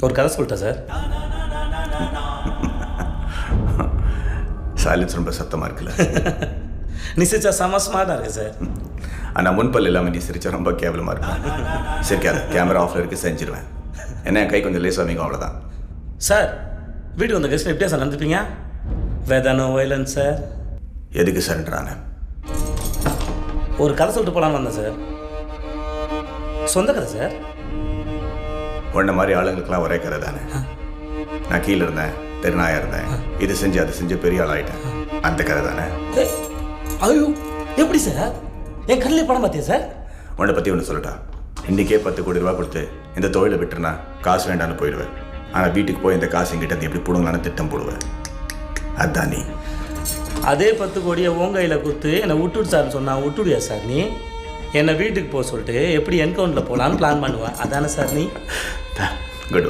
ஒரு கதை சொல்லிட்டேன் சார். சைலன்ஸ் ரொம்ப சத்தமாக இருக்குல்ல? நீ சிரிச்சா செம ஸ்மார்ட்டாக இருக்கு சார். ஆனால் முன்பல் இல்லாமல் நீ சிரிச்சா ரொம்ப கேவலமாக இருக்கும். சிரிக்காத, கேமரா ஆஃபில் இருக்கு, செஞ்சிருவேன். என்ன என் கை கொஞ்சம் லேசாக வைங்க, அவ்வளோதான். சார் வீட்டுக்கு வந்த கெஸ்ட் எப்படியா சார் நடந்துப்பீங்க? வேதானோ வயலன்ஸ் சார். எதுக்கு சரண்டரான? ஒரு கதை சொல்லிட்டு போகலான்னு வந்தேன் சார். சொந்த கதை சார். உன்ன மாதிரி ஆளுங்களுக்கெல்லாம் ஒரே கதை தானே. நான் கீழே இருந்தேன், தெருநாயாக இருந்தேன், இது செஞ்சு அது செஞ்சு பெரிய ஆள் ஆகிட்டேன், அந்த கதை தானே. ஐயோ எப்படி சார்? என் கண்ணிலே படம் பார்த்தியா சார்? உன்னை பற்றி ஒன்று சொல்லட்டா? இன்றைக்கே 10 கோடி ரூபா கொடுத்து இந்த தொழிலை விட்டுருனா காசு வேண்டான்னு போயிடுவேன். ஆனால் வீட்டுக்கு போய் இந்த காசு எங்கிட்ட எப்படி போடுங்களான்னு திட்டம் போடுவேன். அதுதான் நீ. அதே 10 கோடியை உன் கையில் கொடுத்து என்னை விட்டுடு சார்னு சொன்னால் விட்டுடுயா சார் நீ? என்னை வீட்டுக்கு போக சொல்லிட்டு எப்படி என்கவுண்டரில் போகலான்னு பிளான் பண்ணுவேன், அதானே சார் நீ? குட்.